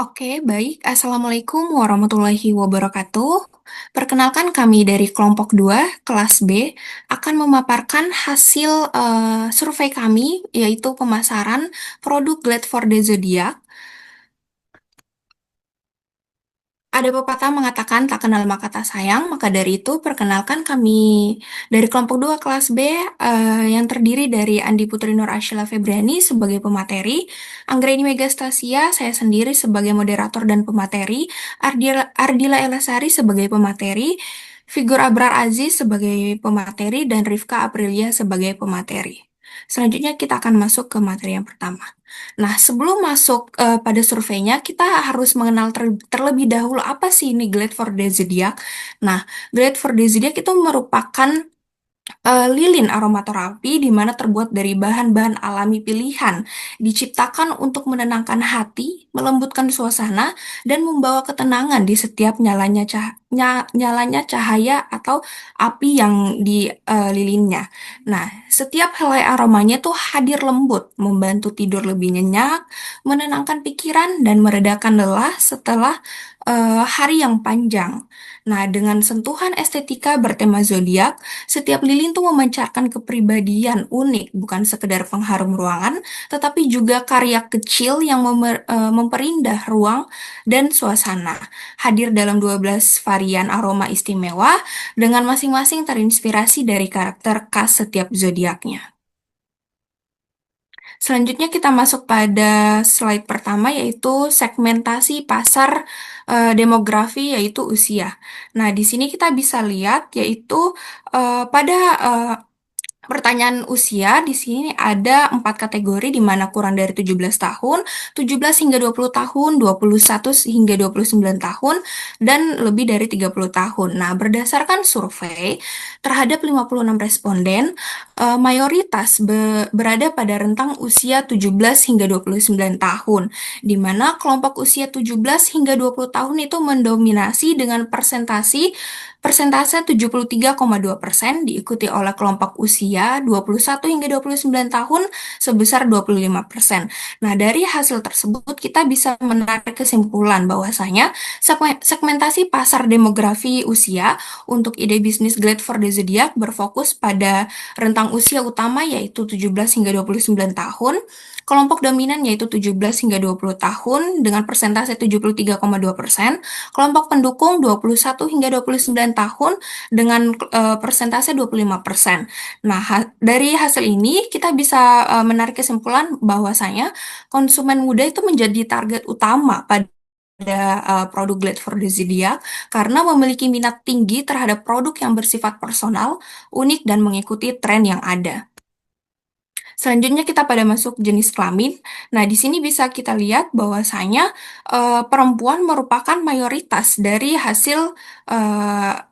Oke, baik. Assalamualaikum warahmatullahi wabarakatuh. Perkenalkan kami dari kelompok 2 kelas B, akan memaparkan hasil survei kami, yaitu pemasaran produk Glad for the Zodiac. Ada pepatah mengatakan tak kenal maka tak sayang, maka dari itu perkenalkan kami dari kelompok 2 kelas B yang terdiri dari Andi Putri Nur Arshila Febriani sebagai pemateri, Anggreni Megastasia, saya sendiri sebagai moderator dan pemateri, Ardila Elasari sebagai pemateri, Figur Abrar Aziz sebagai pemateri, dan Rifka Aprilia sebagai pemateri. Selanjutnya kita akan masuk ke materi yang pertama. Nah, sebelum masuk pada surveinya, kita harus mengenal terlebih dahulu apa sih ini Glad for the Zodiac. Nah, Glad for the Zodiac itu merupakan lilin aromaterapi di mana terbuat dari bahan-bahan alami pilihan, diciptakan untuk menenangkan hati, melembutkan suasana, dan membawa ketenangan di setiap nyalanya cahaya atau api yang di lilinnya. Nah, setiap helai aromanya tuh hadir lembut, membantu tidur lebih nyenyak, menenangkan pikiran, dan meredakan lelah setelah hari yang panjang. Nah, dengan sentuhan estetika bertema zodiak, setiap lilin tuh memancarkan kepribadian unik, bukan sekedar pengharum ruangan, tetapi juga karya kecil yang memperindah ruang dan suasana. Hadir dalam 12 varian aroma istimewa, dengan masing-masing terinspirasi dari karakter khas setiap zodiaknya. Selanjutnya kita masuk pada slide pertama yaitu segmentasi pasar demografi yaitu usia. Nah, di sini kita bisa lihat yaitu pada pertanyaan usia di sini ada 4 kategori di mana kurang dari 17 tahun, 17 hingga 20 tahun, 21 hingga 29 tahun, dan lebih dari 30 tahun. Nah, berdasarkan survei terhadap 56 responden, mayoritas berada pada rentang usia 17 hingga 29 tahun, di mana kelompok usia 17 hingga 20 tahun itu mendominasi dengan persentase 73,2%, diikuti oleh kelompok usia 21 hingga 29 tahun sebesar 25%. Nah, dari hasil tersebut kita bisa menarik kesimpulan bahwasanya segmentasi pasar demografi usia untuk ide bisnis Glad for the Zodiac berfokus pada rentang usia utama yaitu 17 hingga 29 tahun, kelompok dominan yaitu 17 hingga 20 tahun dengan persentase 73,2%, kelompok pendukung 21 hingga 29 tahun dengan persentase 25%. Nah, dari hasil ini kita bisa menarik kesimpulan bahwasanya konsumen muda itu menjadi target utama pada produk Glad for the Zodiac karena memiliki minat tinggi terhadap produk yang bersifat personal, unik, dan mengikuti tren yang ada. Selanjutnya kita pada masuk jenis kelamin. Nah, di sini bisa kita lihat bahwasanya perempuan merupakan mayoritas dari hasil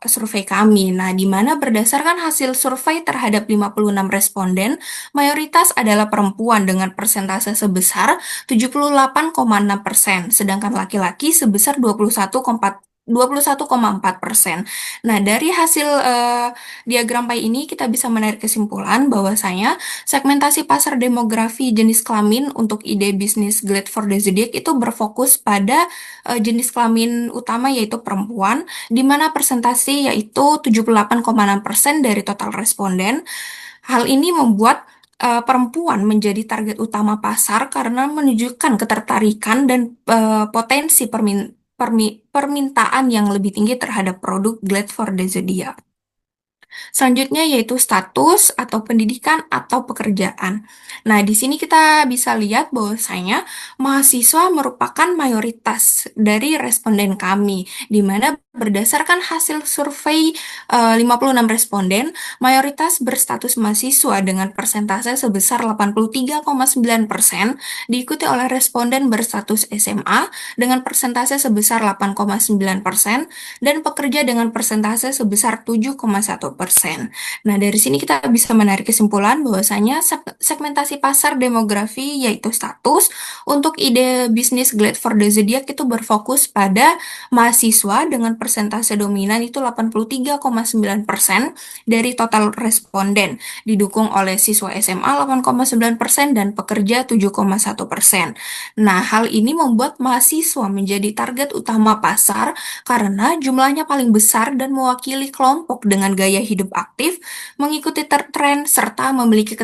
survei kami. Nah, di mana berdasarkan hasil survei terhadap 56 responden, mayoritas adalah perempuan dengan persentase sebesar 78,6%, sedangkan laki-laki sebesar 21,4%. Nah, dari hasil diagram pie ini kita bisa menarik kesimpulan bahwasanya segmentasi pasar demografi jenis kelamin untuk ide bisnis Glad for the Zodiac itu berfokus pada jenis kelamin utama yaitu perempuan, di mana persentase yaitu 78,6% dari total responden. Hal ini membuat perempuan menjadi target utama pasar karena menunjukkan ketertarikan dan potensi permintaan yang lebih tinggi terhadap produk Glad for the Zodiac. Selanjutnya yaitu status atau pendidikan atau pekerjaan. Nah, di sini kita bisa lihat bahwasanya mahasiswa merupakan mayoritas dari responden kami, di mana berdasarkan hasil survei 56 responden, mayoritas berstatus mahasiswa dengan persentase sebesar 83,9%, diikuti oleh responden berstatus SMA dengan persentase sebesar 8,9%, dan pekerja dengan persentase sebesar 7,1%. 2%. Nah, dari sini kita bisa menarik kesimpulan bahwasanya segmentasi pasar demografi yaitu status untuk ide bisnis Glad for the Zodiac itu berfokus pada mahasiswa dengan persentase dominan itu 83,9% dari total responden, didukung oleh siswa SMA 8,9% dan pekerja 7,1%. Nah, hal ini membuat mahasiswa menjadi target utama pasar karena jumlahnya paling besar dan mewakili kelompok dengan gaya hidup aktif, mengikuti tren, serta memiliki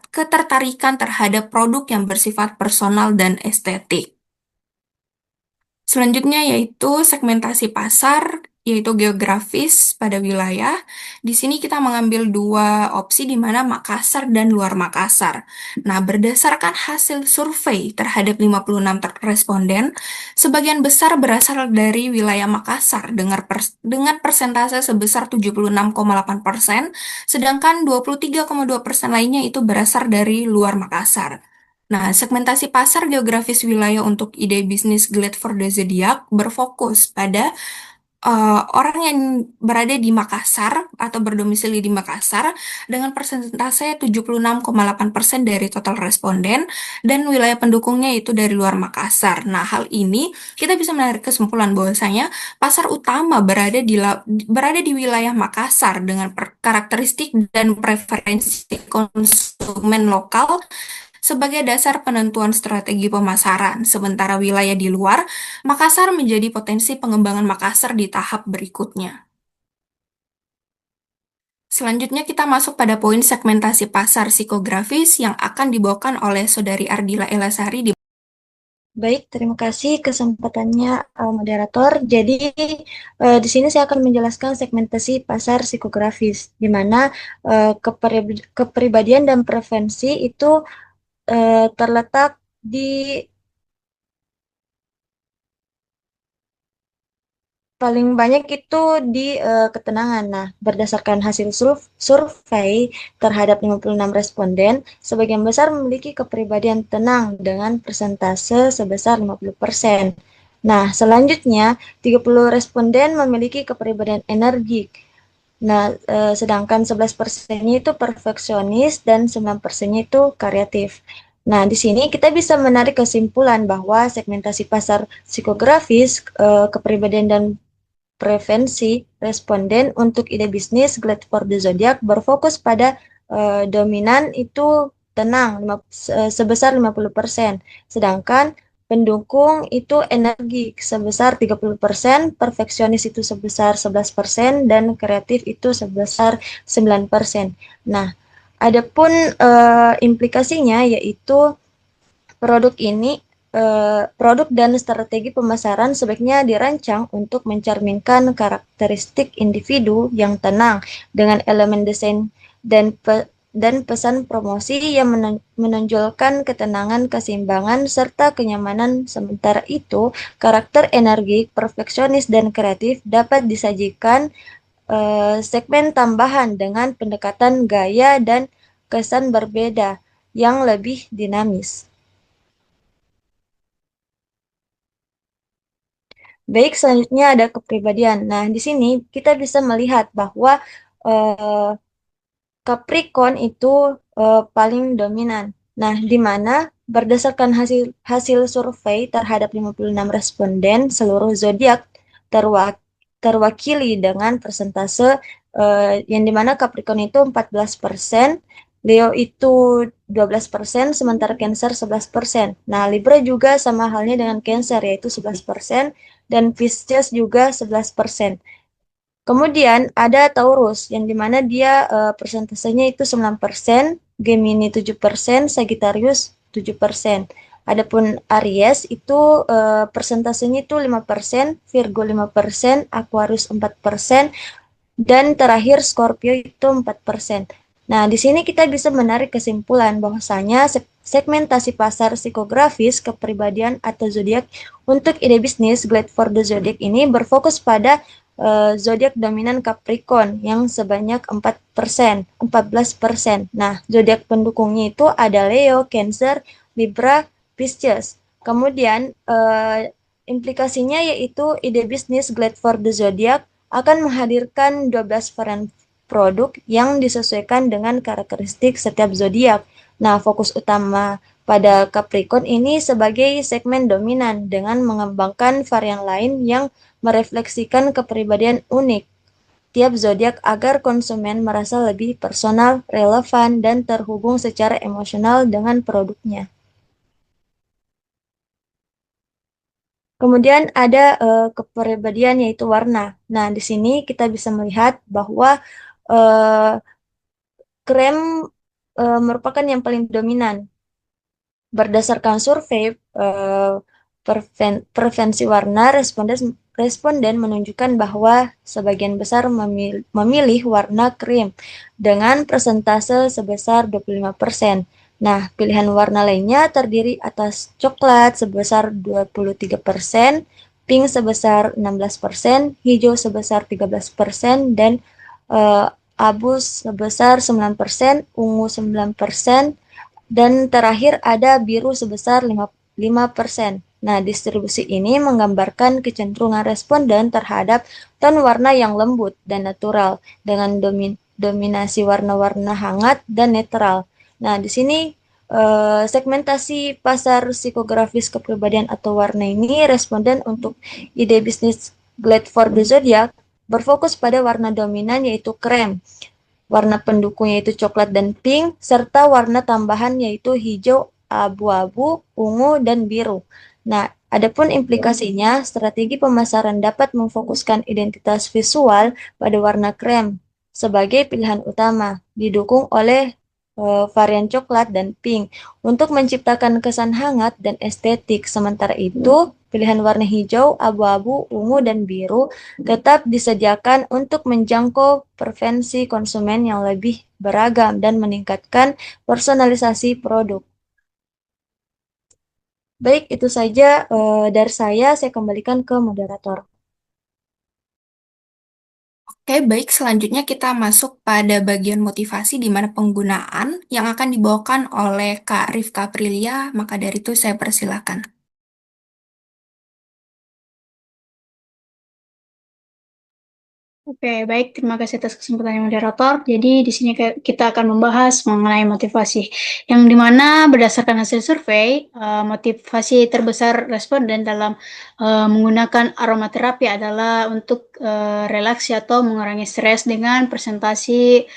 ketertarikan terhadap produk yang bersifat personal dan estetik. Selanjutnya yaitu segmentasi pasar, yaitu geografis pada wilayah. Di sini kita mengambil dua opsi di mana Makassar dan luar Makassar. Nah, berdasarkan hasil survei terhadap 56 responden, sebagian besar berasal dari wilayah Makassar dengan persentase sebesar 76,8%, sedangkan 23,2% lainnya itu berasal dari luar Makassar. Nah, segmentasi pasar geografis wilayah untuk ide bisnis Glad for the Zodiac berfokus pada orang yang berada di Makassar atau berdomisili di Makassar dengan persentase 76,8% dari total responden dan wilayah pendukungnya itu dari luar Makassar. Nah, hal ini kita bisa menarik kesimpulan bahwasanya pasar utama berada di wilayah Makassar dengan karakteristik dan preferensi konsumen lokal sebagai dasar penentuan strategi pemasaran. Sementara wilayah di luar, Makassar menjadi potensi pengembangan Makassar di tahap berikutnya. Selanjutnya kita masuk pada poin segmentasi pasar psikografis yang akan dibawakan oleh Saudari Ardila Elasari di Baik, terima kasih kesempatannya moderator. Jadi di sini saya akan menjelaskan segmentasi pasar psikografis, di mana kepribadian dan preferensi itu terletak di paling banyak itu di ketenangan. Nah, berdasarkan hasil survei terhadap 56 responden, sebagian besar memiliki kepribadian tenang dengan persentase sebesar 50%. Nah, selanjutnya 30 responden memiliki kepribadian energik. Nah, sedangkan 11%-nya itu perfeksionis dan 9%-nya itu kreatif. Nah, di sini kita bisa menarik kesimpulan bahwa segmentasi pasar psikografis, kepribadian dan preferensi responden untuk ide bisnis Glad for the Zodiac berfokus pada dominan itu tenang sebesar 50%, sedangkan pendukung itu energi sebesar 30%, perfeksionis itu sebesar 11%, dan kreatif itu sebesar 9%. Nah, adapun implikasinya yaitu produk ini produk dan strategi pemasaran sebaiknya dirancang untuk mencerminkan karakteristik individu yang tenang dengan elemen desain dan pesan promosi yang menonjolkan ketenangan, keseimbangan, serta kenyamanan. Sementara itu, karakter energik, perfeksionis, dan kreatif dapat disajikan segmen tambahan dengan pendekatan gaya dan kesan berbeda yang lebih dinamis. Baik, selanjutnya ada kepribadian. Nah, di sini kita bisa melihat bahwa eh, Capricorn itu paling dominan. Nah, di mana berdasarkan hasil hasil survei terhadap 56 responden, seluruh zodiak terwakili dengan persentase yang dimana Capricorn itu 14%, Leo itu 12%, sementara Cancer 11%. Nah, Libra juga sama halnya dengan Cancer, yaitu 11%, dan Pisces juga 11%. Kemudian ada Taurus yang dimana dia persentasenya itu 9%, Gemini 7%, Sagittarius 7%. Adapun Aries itu persentasenya itu 5%, Virgo 5%, Aquarius 4%, dan terakhir Scorpio itu 4%. Nah, di sini kita bisa menarik kesimpulan bahwasanya segmentasi pasar psikografis kepribadian atau zodiak untuk ide bisnis Glad for the Zodiac ini berfokus pada zodiak dominan Capricorn yang sebanyak 4%, 14%. Nah, zodiak pendukungnya itu ada Leo, Cancer, Libra, Pisces. Kemudian implikasinya yaitu ide bisnis Glad for the Zodiac akan menghadirkan 12 produk yang disesuaikan dengan karakteristik setiap zodiak. Nah, fokus utama pada Capricorn ini sebagai segmen dominan dengan mengembangkan varian lain yang merefleksikan kepribadian unik tiap zodiak agar konsumen merasa lebih personal, relevan, dan terhubung secara emosional dengan produknya. Kemudian ada kepribadian yaitu warna. Nah, di sini kita bisa melihat bahwa eh, krem merupakan yang paling dominan. Berdasarkan survei preferensi warna, responden menunjukkan bahwa sebagian besar memilih warna krim dengan persentase sebesar 25%. Nah, pilihan warna lainnya terdiri atas coklat sebesar 23%, pink sebesar 16%, hijau sebesar 13%, dan eh, abu sebesar 9%, ungu 9%, dan terakhir ada biru sebesar 5%. Nah, distribusi ini menggambarkan kecenderungan responden terhadap ton warna yang lembut dan natural dengan dominasi warna-warna hangat dan netral. Nah, di sini segmentasi pasar psikografis kepribadian atau warna ini responden untuk ide bisnis Glad for the Zodiac berfokus pada warna dominan yaitu krem, warna pendukung yaitu coklat dan pink, serta warna tambahan yaitu hijau, abu-abu, ungu, dan biru. Nah, adapun implikasinya, strategi pemasaran dapat memfokuskan identitas visual pada warna krem sebagai pilihan utama, didukung oleh varian coklat dan pink untuk menciptakan kesan hangat dan estetik. Sementara itu, pilihan warna hijau, abu-abu, ungu, dan biru tetap disediakan untuk menjangkau preferensi konsumen yang lebih beragam dan meningkatkan personalisasi produk. Baik, itu saja dari saya kembalikan ke moderator. Oke, baik. Selanjutnya kita masuk pada bagian motivasi di mana penggunaan yang akan dibawakan oleh Kak Rifka Aprilia. Maka dari itu saya persilakan. Oke, baik. Terima kasih atas kesempatannya moderator. Jadi di sini kita akan membahas mengenai motivasi, yang dimana berdasarkan hasil survei, motivasi terbesar responden dalam menggunakan aromaterapi adalah untuk relaksi atau mengurangi stres dengan persentase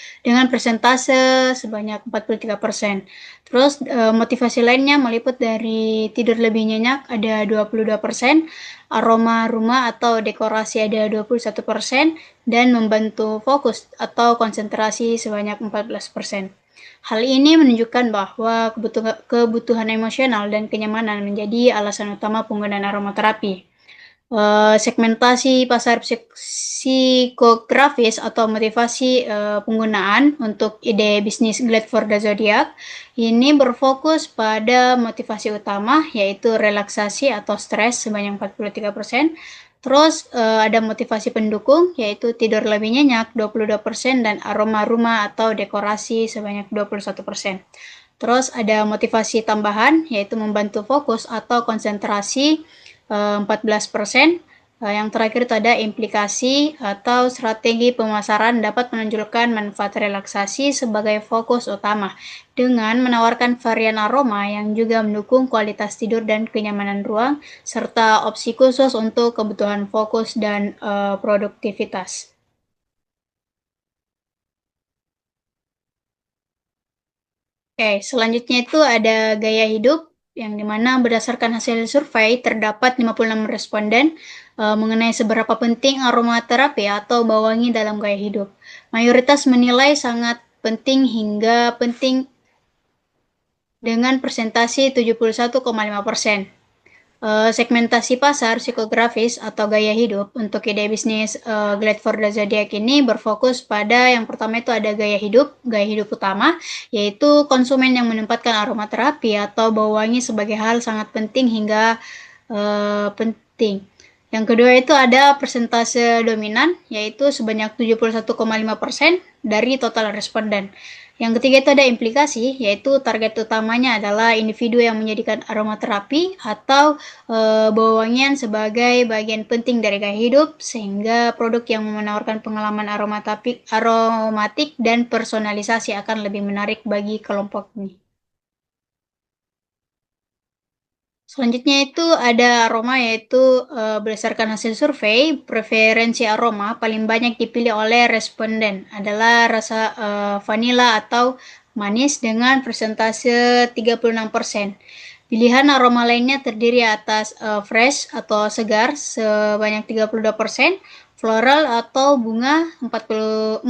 sebanyak 43%. Terus motivasi lainnya meliput dari tidur lebih nyenyak ada 22%, aroma rumah atau dekorasi ada 21%, dan membantu fokus atau konsentrasi sebanyak 14%. Hal ini menunjukkan bahwa kebutuhan emosional dan kenyamanan menjadi alasan utama penggunaan aromaterapi. Segmentasi pasar psikografis atau motivasi penggunaan untuk ide bisnis Glad for the Zodiac ini berfokus pada motivasi utama yaitu relaksasi atau stres sebanyak 43%. Terus ada motivasi pendukung yaitu tidur lebih nyenyak 22% dan aroma rumah atau dekorasi sebanyak 21%. Terus ada motivasi tambahan yaitu membantu fokus atau konsentrasi 14%. Yang terakhir itu ada implikasi atau strategi pemasaran dapat menonjolkan manfaat relaksasi sebagai fokus utama dengan menawarkan varian aroma yang juga mendukung kualitas tidur dan kenyamanan ruang serta opsi khusus untuk kebutuhan fokus dan produktivitas. Oke, selanjutnya itu ada gaya hidup, yang dimana berdasarkan hasil survei terdapat 56 responden mengenai seberapa penting aromaterapi atau bau wangi dalam gaya hidup. Mayoritas menilai sangat penting hingga penting dengan persentase 71,5%. Segmentasi pasar psikografis atau gaya hidup untuk ide bisnis Glad for the Zodiac ini berfokus pada yang pertama itu ada gaya hidup utama, yaitu konsumen yang menempatkan aromaterapi atau bau wangi sebagai hal sangat penting hingga penting. Yang kedua itu ada persentase dominan, yaitu sebanyak 71,5% dari total responden. Yang ketiga itu ada implikasi, yaitu target utamanya adalah individu yang menjadikan aromaterapi atau bau wangian sebagai bagian penting dari gaya hidup, sehingga produk yang menawarkan pengalaman aromatik dan personalisasi akan lebih menarik bagi kelompok ini. Selanjutnya itu ada aroma, yaitu berdasarkan hasil survei, preferensi aroma paling banyak dipilih oleh responden adalah rasa vanila atau manis dengan persentase 36%. Pilihan aroma lainnya terdiri atas fresh atau segar sebanyak 32%, floral atau bunga 14%,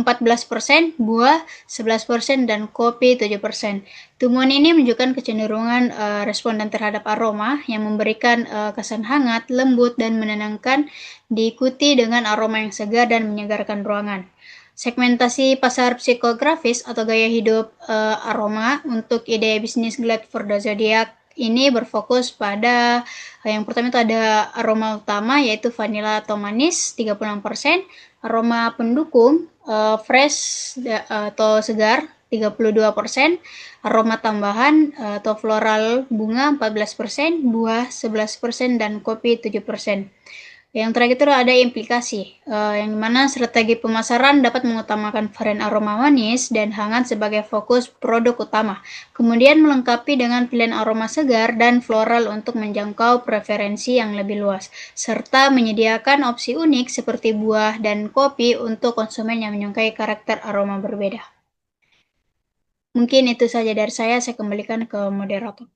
buah 11%, dan kopi 7%. Temuan ini menunjukkan kecenderungan responden terhadap aroma yang memberikan kesan hangat, lembut, dan menenangkan, diikuti dengan aroma yang segar dan menyegarkan ruangan. Segmentasi pasar psikografis atau gaya hidup aroma untuk ide bisnis Glad for the Zodiac ini berfokus pada yang pertama itu ada aroma utama, yaitu vanila atau manis 36%, aroma pendukung fresh atau segar 32%, aroma tambahan atau floral bunga 14%, buah 11%, dan kopi 7%. Yang terakhir itu ada implikasi, yang dimana strategi pemasaran dapat mengutamakan varian aroma manis dan hangat sebagai fokus produk utama, kemudian melengkapi dengan pilihan aroma segar dan floral untuk menjangkau preferensi yang lebih luas, serta menyediakan opsi unik seperti buah dan kopi untuk konsumen yang menyukai karakter aroma berbeda. Mungkin itu saja dari saya kembalikan ke moderator.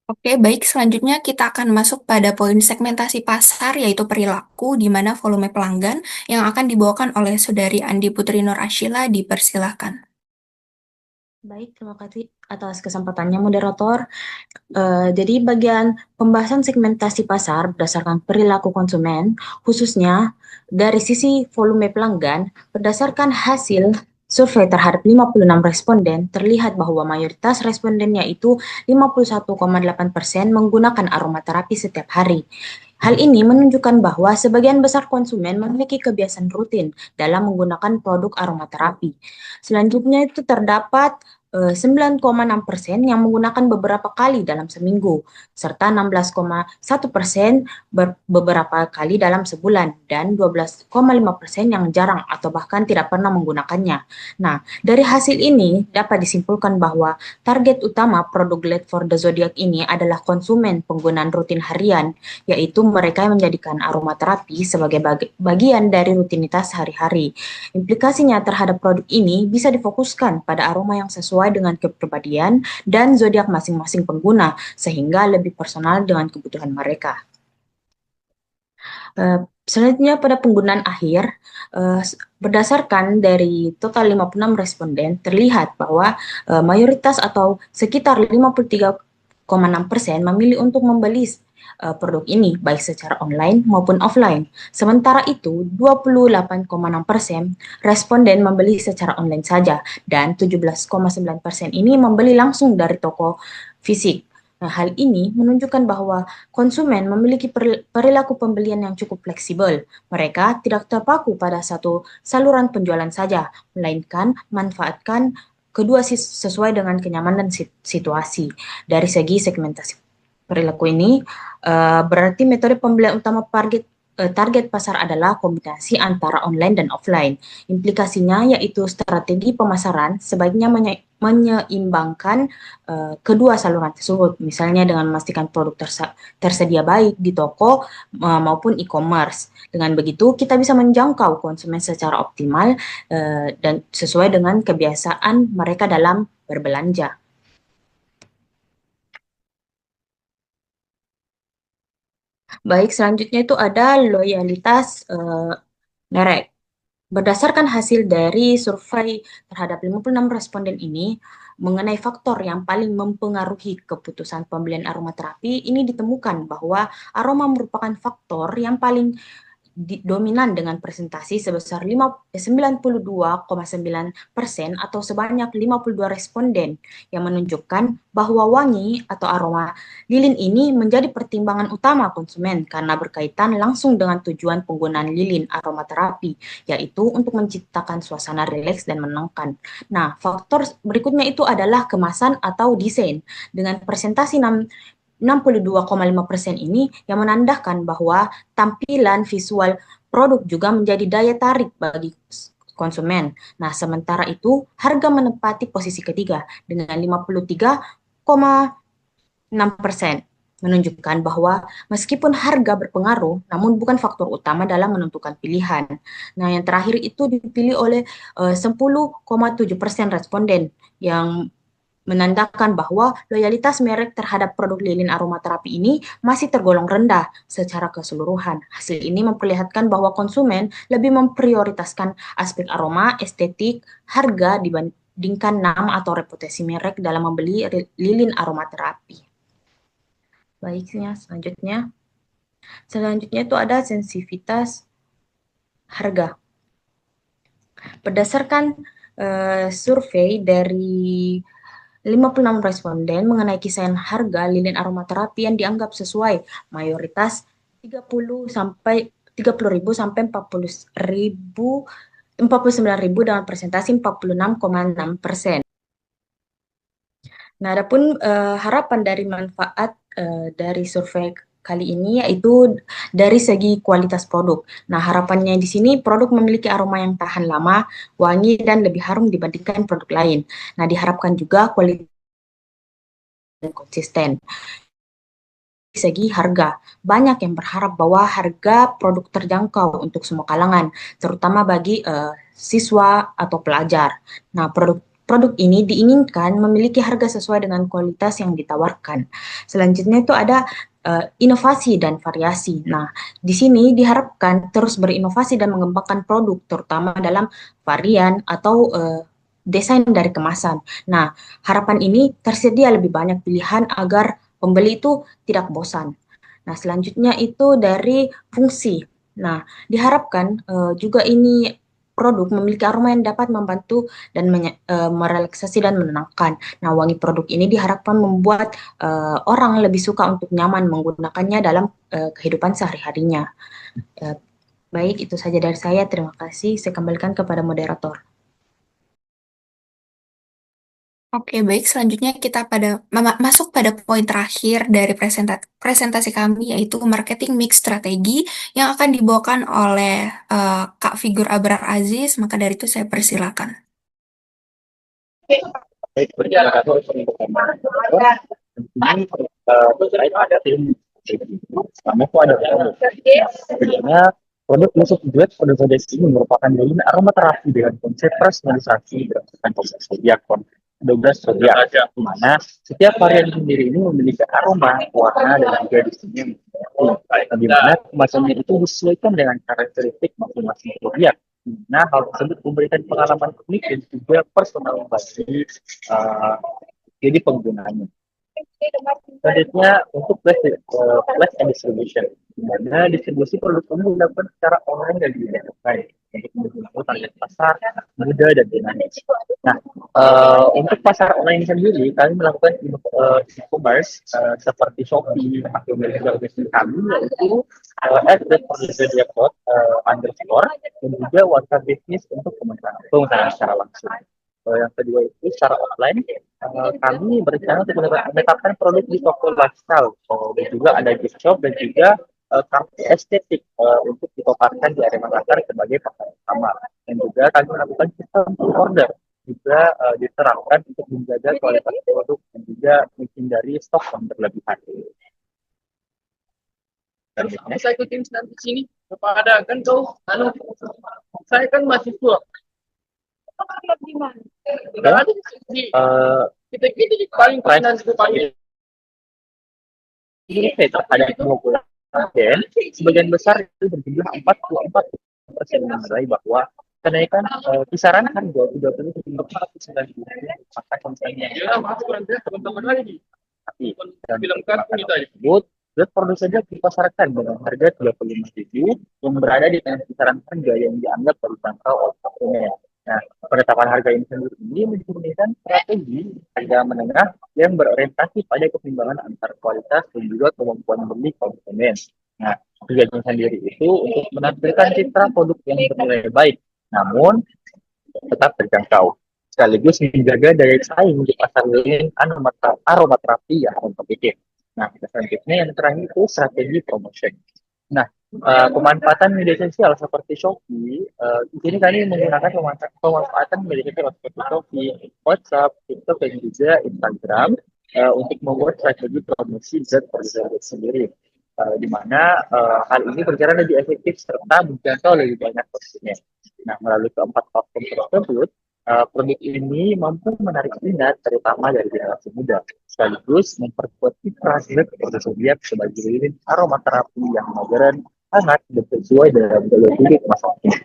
Oke, baik. Selanjutnya kita akan masuk pada poin segmentasi pasar, yaitu perilaku, di mana volume pelanggan yang akan dibawakan oleh Saudari Andi Putri Nur Asyila dipersilahkan. Baik, terima kasih atas kesempatannya moderator. Jadi bagian pembahasan segmentasi pasar berdasarkan perilaku konsumen, khususnya dari sisi volume pelanggan, berdasarkan hasil survei terhadap 56 responden, terlihat bahwa mayoritas respondennya itu 51,8% menggunakan aromaterapi setiap hari. Hal ini menunjukkan bahwa sebagian besar konsumen memiliki kebiasaan rutin dalam menggunakan produk aromaterapi. Selanjutnya itu terdapat 9,6% yang menggunakan beberapa kali dalam seminggu, serta 16,1% beberapa kali dalam sebulan, dan 12,5% yang jarang atau bahkan tidak pernah menggunakannya. Nah, dari hasil ini dapat disimpulkan bahwa target utama produk Glad for the Zodiac ini adalah konsumen penggunaan rutin harian, yaitu mereka yang menjadikan aromaterapi sebagai bagian dari rutinitas sehari-hari. Implikasinya terhadap produk ini bisa difokuskan pada aroma yang sesuai dengan kepribadian dan zodiak masing-masing pengguna, sehingga lebih personal dengan kebutuhan mereka. Selanjutnya pada penggunaan akhir, berdasarkan dari total 56 responden, terlihat bahwa mayoritas atau sekitar 53,6% memilih untuk membeli produk ini baik secara online maupun offline. Sementara itu, 28,6% responden membeli secara online saja dan 17,9% ini membeli langsung dari toko fisik. Nah, hal ini menunjukkan bahwa konsumen memiliki perilaku pembelian yang cukup fleksibel. Mereka tidak terpaku pada satu saluran penjualan saja, melainkan manfaatkan kedua sesuai dengan kenyamanan dan situasi. Dari segi segmentasi perilaku ini, berarti metode pembelian utama target pasar adalah kombinasi antara online dan offline. Implikasinya yaitu strategi pemasaran sebaiknya menyeimbangkan kedua saluran tersebut, misalnya dengan memastikan produk tersedia baik di toko maupun e-commerce. Dengan begitu, kita bisa menjangkau konsumen secara optimal dan sesuai dengan kebiasaan mereka dalam berbelanja. Baik, selanjutnya itu ada loyalitas merek. Berdasarkan hasil dari survei terhadap 56 responden ini, mengenai faktor yang paling mempengaruhi keputusan pembelian aromaterapi, ini ditemukan bahwa aroma merupakan faktor yang paling dominan dengan presentasi sebesar 92,9% atau sebanyak 52 responden yang menunjukkan bahwa wangi atau aroma lilin ini menjadi pertimbangan utama konsumen karena berkaitan langsung dengan tujuan penggunaan lilin aromaterapi, yaitu untuk menciptakan suasana rileks dan menenangkan. Nah, faktor berikutnya itu adalah kemasan atau desain. Dengan presentasi 62,5% ini yang menandakan bahwa tampilan visual produk juga menjadi daya tarik bagi konsumen. Nah, sementara itu harga menempati posisi ketiga dengan 53,6%, menunjukkan bahwa meskipun harga berpengaruh, namun bukan faktor utama dalam menentukan pilihan. Nah, yang terakhir itu dipilih oleh 10,7% responden yang menandakan bahwa loyalitas merek terhadap produk lilin aromaterapi ini masih tergolong rendah secara keseluruhan. Hasil ini memperlihatkan bahwa konsumen lebih memprioritaskan aspek aroma, estetik, harga dibandingkan nama atau reputasi merek dalam membeli lilin aromaterapi. Baiknya, selanjutnya itu ada sensitivitas harga. Berdasarkan survei dari 56 responden mengenai kisaran harga lilin aromaterapi yang dianggap sesuai, mayoritas 30.000 sampai 49.000 dengan presentasi 46,6%. Nah, adapun harapan dari manfaat dari survei kali ini yaitu dari segi kualitas produk. Nah, harapannya di sini produk memiliki aroma yang tahan lama, wangi, dan lebih harum dibandingkan produk lain. Nah, diharapkan juga kualitas dan konsisten. Dari segi harga, banyak yang berharap bahwa harga produk terjangkau untuk semua kalangan, terutama bagi siswa atau pelajar. Nah, produk ini diinginkan memiliki harga sesuai dengan kualitas yang ditawarkan. Selanjutnya itu ada inovasi dan variasi. Nah, di sini diharapkan terus berinovasi dan mengembangkan produk, terutama dalam varian atau desain dari kemasan. Nah, harapan ini tersedia lebih banyak pilihan agar pembeli itu tidak bosan. Nah, selanjutnya itu dari fungsi. Nah, diharapkan juga ini produk memiliki aroma yang dapat membantu dan merelaksasi dan menenangkan. Nah, wangi produk ini diharapkan membuat orang lebih suka untuk nyaman menggunakannya dalam kehidupan sehari-harinya. Baik, itu saja dari saya. Terima kasih. Saya kembalikan kepada moderator. Oke, baik. Selanjutnya kita masuk pada poin terakhir dari presentasi kami, yaitu marketing mix strategi yang akan dibawakan oleh Kak Figur Abrar Aziz. Maka dari itu saya persilakan. Baik, terima kasih untuk ini terkait ada tim sama itu ada produk. Sebenarnya produk Yusuf Duet produk ini merupakan lilin aromaterapi dengan konsep personalisasi berdasarkan proses zodiak 12 zodiak, di mana setiap varian sendiri ini memiliki aroma, warna, dan juga desainnya di mana kemasannya itu disesuaikan dengan karakteristik masing-masing zodiak. Nah, hal tersebut memberikan pengalaman unik dan juga personal bagi jadi penggunanya. Selanjutnya untuk place and distribution, di mana distribusi produk ini dilakukan secara online dan juga offline untuk menggunakan target pasar muda dan dinamis. Nah, untuk pasar online sendiri, kami melakukan e-commerce seperti Shopee atau juga website kami yaitu @underscore dan juga WhatsApp business untuk pemasaran secara langsung. Yang kedua itu secara offline, kami berencana untuk menetapkan produk di toko lifestyle dan juga ada gift shop dan juga kafe estetik untuk ditoparkan di area Makassar sebagai pasar utama. Dan juga kami melakukan sistem order juga diterapkan untuk menjaga kualitas produk dan juga menghindari stok yang berlebihan. Saya ikutin di sini kepada kan kau saya kan mahasiswa. Kita paling ada 20%, sebagian besar itu berjumlah 44% menilai bahwa kenaikan kisaran harga 30 hingga 490 maka konsumennya. Tapi dalam kesempatan tersebut Grade produk saja dipasarkan dengan harga 35.000 yang berada di tengah kisaran harga yang dianggap terjangkau oleh konsumen. Nah, penetapan harga ini sendiri ini mencerminkan strategi harga menengah yang berorientasi pada keseimbangan antar kualitas dan juga kemampuan beli konsumen. Nah, tujuannya sendiri itu untuk menampilkan citra produk yang bernilai baik, namun tetap terjangkau. Sekaligus menjaga daya saing di pasar lilin aromaterapi yang kompetitif. Nah, selanjutnya yang terakhir itu strategi promotion. Nah, pemanfaatan media sosial seperti Shopee, di sini kami menggunakan pemanfaatan media sosial seperti Shopee, WhatsApp, TikTok, dan juga Instagram untuk membuat strategi promosi zat produk sendiri. Di mana hal ini berjalan lebih efektif serta menjangkau lebih banyak konsumen. Nah, melalui keempat platform tersebut, produk ini mampu menarik minat terutama dari generasi muda, sekaligus memperkuat citra produk Zodiac sebagai lilin aromaterapi yang modern, hangat, dan sesuai dengan gaya hidup masa kini.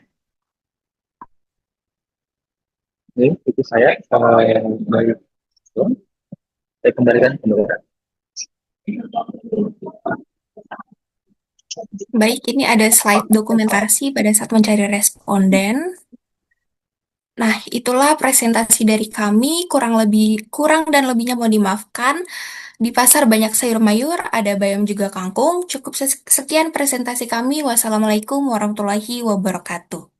Ini itu saya dari saya kembalikan ke Mbak. Baik, ini ada slide dokumentasi pada saat mencari responden. Nah, itulah presentasi dari kami. Kurang dan lebihnya mohon dimaafkan. Di pasar banyak sayur mayur, ada bayam juga kangkung. Cukup sekian presentasi kami. Wassalamualaikum warahmatullahi wabarakatuh.